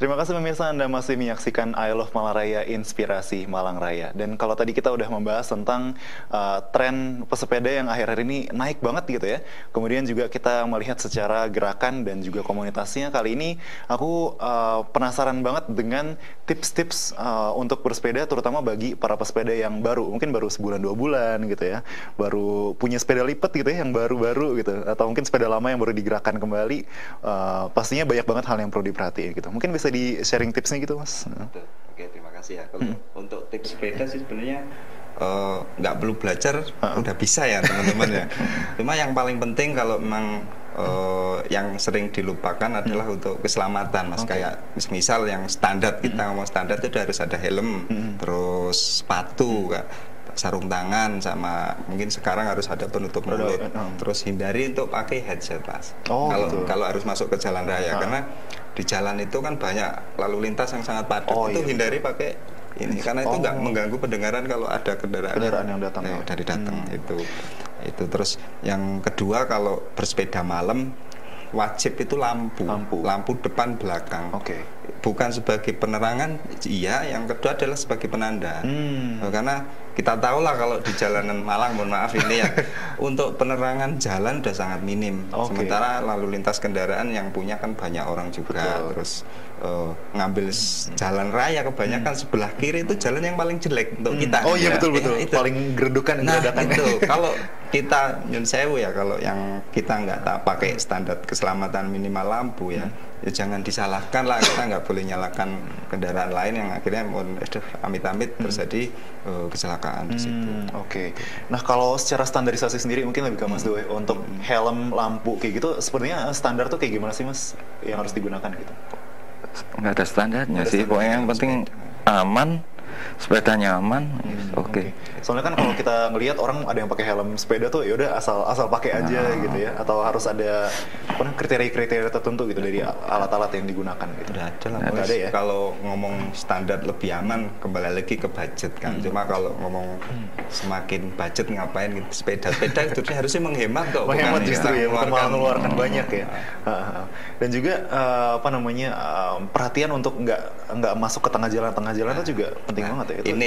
Terima kasih pemirsa, Anda masih menyaksikan I Love Malang Raya, Inspirasi Malang Raya. Dan kalau tadi kita udah membahas tentang tren pesepeda yang akhir-akhir ini naik banget gitu ya. Kemudian juga kita melihat secara gerakan dan juga komunitasnya. Kali ini aku penasaran banget dengan tips-tips untuk bersepeda, terutama bagi para pesepeda yang baru. Mungkin baru sebulan 2 bulan gitu ya. Baru punya sepeda lipat gitu ya, yang baru-baru gitu. Atau mungkin sepeda lama yang baru digerakkan kembali. Pastinya banyak banget hal yang perlu diperhatiin gitu. Mungkin bisa di sharing tipsnya gitu, Mas. Betul. Oke, terima kasih ya. Kalau untuk tips sepeda sih sebenarnya nggak perlu belajar, udah bisa ya teman-teman ya. Cuma yang paling penting kalau memang yang sering dilupakan adalah untuk keselamatan, Mas. Kayak misal yang standar, kita ngomong standar itu harus ada helm, terus sepatu, sarung tangan, sama mungkin sekarang harus ada penutup mulut. Terus hindari untuk pakai headset, Mas. Kalau harus masuk ke jalan raya, karena di jalan itu kan banyak lalu lintas yang sangat padat. Hindari pakai ini, karena itu nggak mengganggu pendengaran kalau ada kendaraan yang datang dari datang. Itu terus yang kedua, kalau bersepeda malam wajib itu lampu depan belakang. Bukan sebagai penerangan, iya. Yang kedua adalah sebagai penanda. Karena kita tahu lah kalau di jalanan Malang, mohon maaf ini ya, untuk penerangan jalan udah sangat minim. Sementara lalu lintas kendaraan yang punya kan banyak orang juga. Terus ngambil jalan raya kebanyakan sebelah kiri itu jalan yang paling jelek untuk kita. Oh iya, betul. Itu paling geredukan. Nah itu kalau kita nyun sewu ya, kalau yang kita nggak tak pakai standar keselamatan minimal lampu ya, ya jangan disalahkan lah. Kita nggak boleh nyalakan kendaraan lain yang akhirnya amit-amit terjadi kecelakaan di situ. Nah, kalau secara standarisasi sendiri mungkin lebih ke Mas Dewe, untuk helm, lampu kayak gitu sebenarnya standar tuh kayak gimana sih, Mas, yang harus digunakan gitu? Nggak ada standarnya sih, pokoknya yang penting aman, sepedanya aman. Soalnya kan kalau kita ngelihat orang ada yang pakai helm sepeda tuh ya udah asal pakai aja gitu ya, atau harus ada kriteria-kriteria tertentu gitu dari alat-alat yang digunakan gitu. Udah ada lah, ada ya. Kalau ngomong standar lebih aman, kembali lagi ke budget kan. Cuma kalau ngomong semakin budget ngapain gitu, sepeda itu harusnya menghemat kok. Menghemat justru ya, mengeluarkan banyak ya. Dan juga perhatian untuk nggak masuk ke tengah jalan itu juga penting banget ya. Ini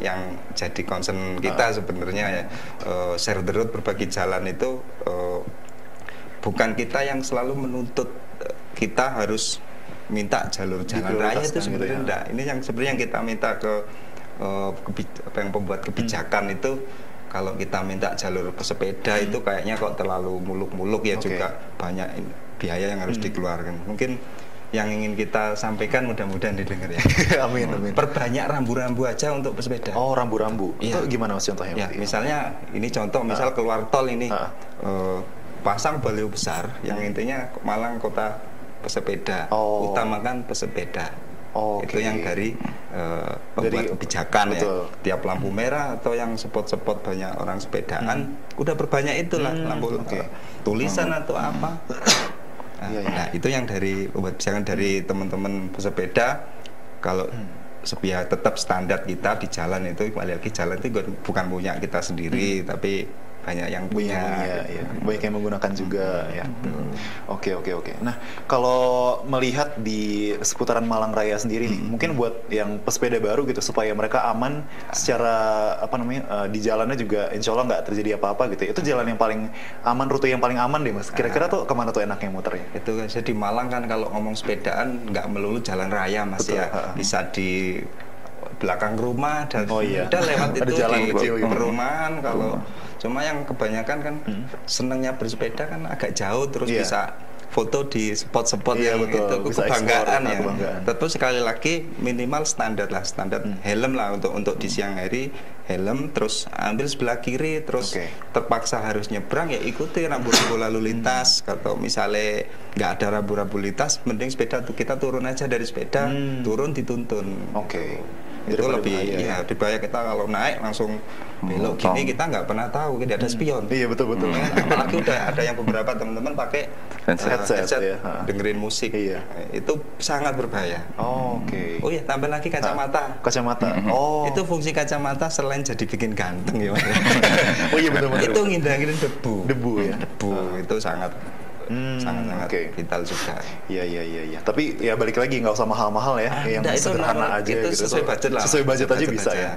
yang jadi concern kita sebenarnya ya. Share the road, berbagi jalan itu bukan kita yang selalu menuntut kita harus minta jalur jalan raya itu sebenarnya enggak. Ini yang sebenarnya yang kita minta ke yang pembuat kebijakan itu. Kalau kita minta jalur pesepeda itu kayaknya kok terlalu muluk-muluk ya, juga banyak biaya yang harus dikeluarkan. Mungkin yang ingin kita sampaikan mudah-mudahan didengar ya. Amin. Perbanyak rambu-rambu aja untuk pesepeda. Oh, rambu-rambu. Itu gimana Mas contohnya? Ya, misalnya ini contoh, misal keluar tol ini pasang baliho besar yang intinya Malang kota pesepeda, utamakan pesepeda. Itu yang dari pembuat kebijakan ya. Tiap lampu merah atau yang spot-spot banyak orang sepedaan, udah berbanyak itulah lampu tulisan atau apa. Nah, itu yang dari pembuat kebijakan, dari teman-teman pesepeda. Kalau tetap standar kita di jalan itu, kembali lagi jalan itu bukan punya kita sendiri, tapi banyak yang punya, banyak yang menggunakan juga ya. Oke. Nah, kalau melihat di seputaran Malang Raya sendiri nih, mungkin buat yang pesepeda baru gitu, supaya mereka aman secara di jalannya juga insya Allah nggak terjadi apa-apa gitu. Itu jalan yang paling aman, rute yang paling aman deh Mas. Kira-kira tuh kemana tuh enaknya muternya? Itu kan di Malang kan kalau ngomong sepedaan nggak melulu jalan raya, Mas. Ya. Bisa di belakang rumah dan udah lewat itu jalan di kecil gitu. Perumahan. Kalau cuma yang kebanyakan kan senangnya bersepeda kan agak jauh, terus bisa foto di spot-spot yang itu kebanggaan ya. Tentu sekali lagi minimal standar helm lah untuk di siang hari, helm, terus ambil sebelah kiri, terus terpaksa harus nyebrang ya ikuti rambu-rambu lalu lintas. Kalau misalnya nggak ada rambu-rambu lintas, mending sepeda kita turun aja dari sepeda, turun dituntun. Itu lebih dibahaya. Kita kalau naik langsung belok gini, kita nggak pernah tahu, tidak ada spion. Iya, betul. Apalagi udah ada yang beberapa teman-teman pakai headset dengerin musik. Itu sangat berbahaya. Oh iya, tambah lagi kacamata. Itu fungsi kacamata selain jadi bikin ganteng ya. Oh iya, betul. Itu ngindangin debu ya. Debu itu sangat sangat-sangat vital juga. Iya. Tapi ya balik lagi nggak usah mahal-mahal ya, yang sederhana aja itu gitu. Sesuai budget lah. Sesuai budget aja bisa ya.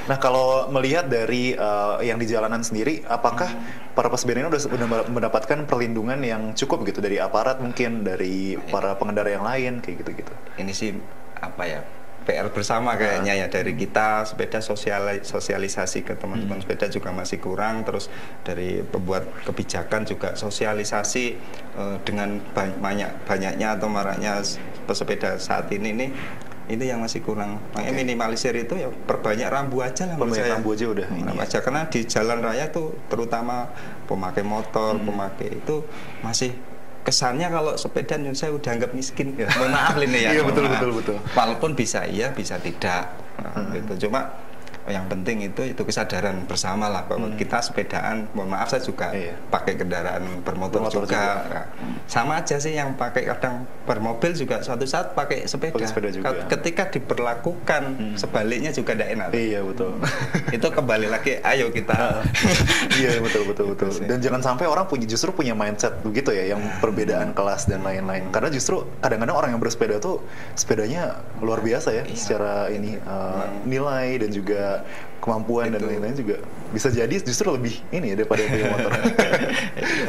Nah kalau melihat dari yang di jalanan sendiri, apakah para pesepeda ini udah mendapatkan perlindungan yang cukup gitu dari aparat mungkin, dari para pengendara yang lain kayak gitu-gitu? Ini sih apa ya, PR bersama kayaknya ya, dari kita sepeda, sosialisasi ke teman-teman sepeda juga masih kurang, terus dari pembuat kebijakan juga sosialisasi dengan banyaknya atau maraknya pesepeda saat ini nih, itu yang masih kurang. Makanya minimalisir itu ya perbanyak rambu aja lah. Perbanyak rambu aja udah. Aja, karena di jalan raya tuh terutama pemakai motor, pemakai itu masih kesannya kalau sepeda saya udah anggap miskin. Mohon maaf ini ya. Iya betul. Walaupun bisa iya, bisa tidak. Gitu. Cuma yang penting itu kesadaran bersama lah bahwa kita sepedaan. Mohon maaf, saya juga pakai kendaraan bermotor juga. Nah, sama aja sih, yang pakai kadang bermobil juga suatu saat pakai sepeda. Juga. Ketika diperlakukan sebaliknya juga tidak enak. Iya betul. Itu kembali lagi, ayo kita. Iya betul. Dan jangan sampai orang justru punya mindset begitu ya, yang perbedaan kelas dan lain-lain. Karena justru kadang-kadang orang yang bersepeda tuh sepedanya luar biasa ya, secara ini nilai dan juga kemampuan dan lain-lain juga bisa jadi justru lebih ini ya daripada punya motor.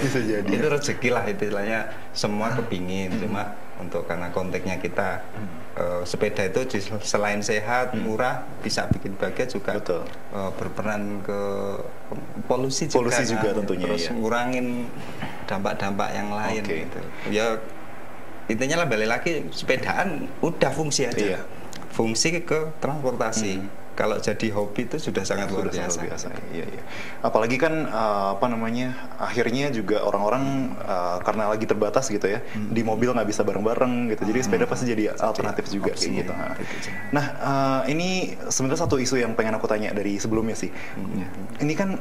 Bisa jadi. Itu rezeki lah istilahnya, semua kepingin. Cuma karena konteksnya kita sepeda itu selain sehat, murah, bisa bikin bahagia juga. Berperan ke polusi juga tentunya. Terus ngurangin dampak-dampak yang lain gitu. Ya intinya lah, balik lagi, sepedaan udah fungsi aja. Fungsi ke transportasi. Kalau jadi hobi itu sudah sangat luar biasa. Iya. Apalagi kan akhirnya juga orang-orang karena lagi terbatas gitu ya, di mobil nggak bisa bareng-bareng gitu. Jadi sepeda pasti jadi alternatif juga kayak gitu. Nah, ini sebenarnya satu isu yang pengen aku tanya dari sebelumnya sih. Ini kan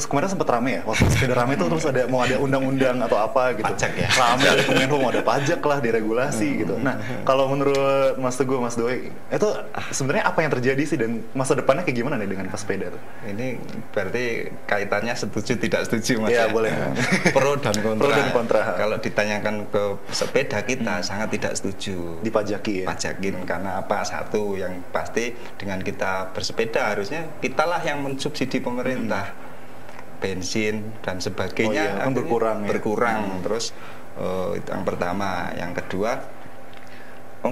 kemarin sempat rame ya, waktu sepeda rame itu terus mau ada undang-undang atau apa gitu. Pajak ya. Rame dari Kemenhub, mau ada pajak lah, diregulasi gitu. Nah, kalau menurut Mas Teguh, Mas Doi, itu sebenarnya apa yang terjadi sih, dan masa depannya kayak gimana nih dengan pesepeda tuh? Ini berarti kaitannya setuju tidak setuju, Mas. Ya, boleh. Pro dan kontra. Pro dan kontra. Kalau ditanyakan ke sepeda, kita sangat tidak setuju. Dipajaki ya? Pajakin, karena apa? Satu, yang pasti dengan kita bersepeda harusnya kitalah yang mensubsidi pemerintah. Bensin dan sebagainya kan berkurang. Terus itu yang pertama. Yang kedua,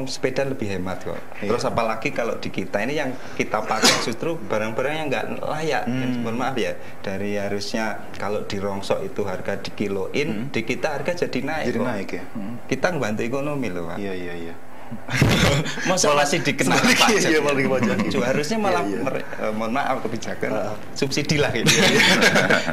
sepeda lebih hemat kok. Terus apalagi kalau di kita ini yang kita pakai justru barang-barang yang nggak layak. Mohon maaf ya, dari harusnya kalau di rongsok itu harga dikiloin, di kita harga jadi naik. Jadi naik ya. Kita ngebantu ekonomi loh, Pak. Iya. Masa masih dikenal pajak? Iya, malah dipajak. Harusnya malah mohon maaf, kebijakan subsidi lah gitu.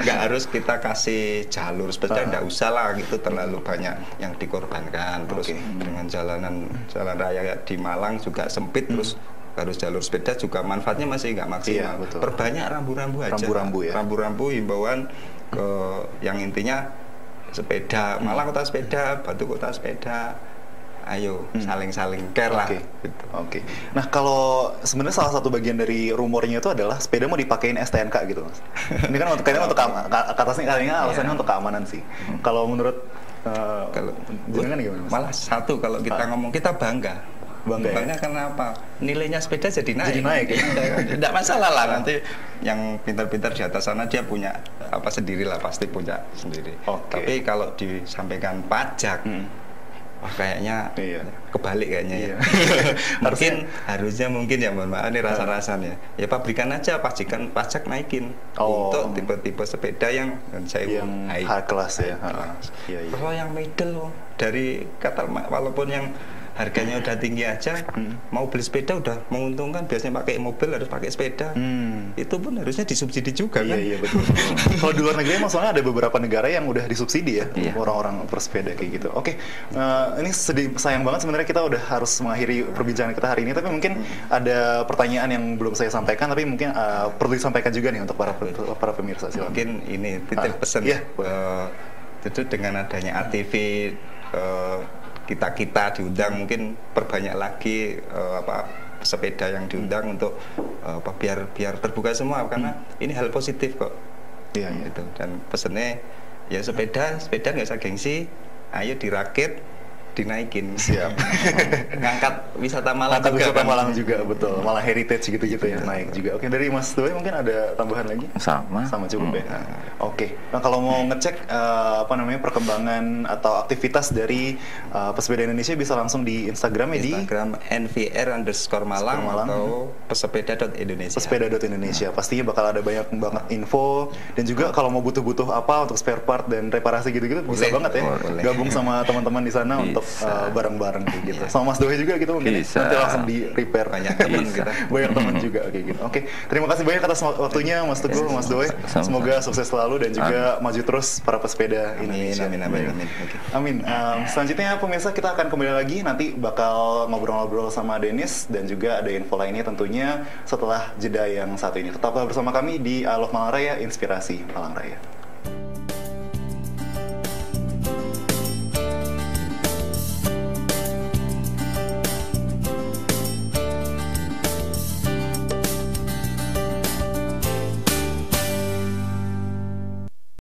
Nggak harus kita kasih jalur sepeda, nggak usah lah gitu, terlalu banyak yang dikorbankan. Terus dengan jalan raya di Malang juga sempit, terus harus jalur sepeda juga manfaatnya masih nggak maksimal. Perbanyak rambu-rambu aja. Rambu-rambu himbauan yang intinya sepeda, Malang kota sepeda, Batu kota sepeda. Ayo saling-saling care lah. Oke. Nah, kalau sebenarnya salah satu bagian dari rumornya itu adalah sepeda mau dipakein STNK gitu, Mas. Ini kan kayaknya untuk katanya alasannya untuk keamanan sih. Kalau menurut jenengan gimana, Mas? Malah satu, kalau kita ngomong, kita bangga karena apa? Nilainya sepeda jadi naik. Tidak masalah lah, nanti yang pintar-pintar di atas sana dia punya apa sendirilah, pasti punya sendiri. Tapi kalau disampaikan pajak, kayaknya kebalik kayaknya ya. harusnya mungkin ya, mohon maaf, ini rasa-rasanya ya pabrikan aja pajak naikin untuk tipe-tipe sepeda yang high class ya. Kalau yang middle dari kata, walaupun yang harganya udah tinggi aja, mau beli sepeda udah menguntungkan, biasanya pakai mobil harus pakai sepeda. Itu pun harusnya disubsidi juga kan. Iya betul. Kalau di luar negeri maksudnya ada beberapa negara yang udah disubsidi ya orang-orang bersepeda kayak gitu. Oke, ini sayang banget sebenarnya kita udah harus mengakhiri perbincangan kita hari ini, tapi mungkin ada pertanyaan yang belum saya sampaikan, tapi mungkin perlu disampaikan juga nih untuk para pemirsa. Silakan. Mungkin ini titip pesan itu dengan adanya ATV, kita diundang, mungkin perbanyak lagi sepeda yang diundang untuk biar terbuka semua, karena ini hal positif kok. Gitu. Dan pesannya ya sepeda nggak usah gengsi, ayo dirakit, dinaikin. Siap. Ngangkat wisata Malang Angkat juga wisata kan. Malang juga, betul. Malah heritage gitu-gitu ya, naik juga. Oke, dari Mas Doi mungkin ada tambahan lagi? Sama. Sama cukup ya. Oke. Nah, kalau mau ngecek perkembangan atau aktivitas dari pesepeda Indonesia bisa langsung di Instagram ya, di Instagram nvr_malang atau pesepeda.indonesia. pesepeda.indonesia. Pastinya bakal ada banyak banget info, dan juga kalau mau butuh-butuh apa untuk spare part dan reparasi gitu-gitu bisa banget ya. boleh. Gabung sama teman-teman di sana untuk bareng-bareng kayak gitu. Sama Mas Doi juga gitu mungkin. Bisa. Nanti langsung di repair. Banyak teman kita. Banyak teman juga kayak gitu. Oke, terima kasih banyak atas waktunya Mas Teguh, Mas Doi. Sama-sama. Semoga sukses selalu dan juga maju terus para pesepeda Indonesia. Amin. Oke. Amin. Selanjutnya pemirsa, kita akan kembali lagi nanti bakal ngobrol-ngobrol sama Dennis dan juga ada info lainnya tentunya setelah jeda yang satu ini. Tetaplah bersama kami di I Love Malang Raya, Inspirasi Malang Raya.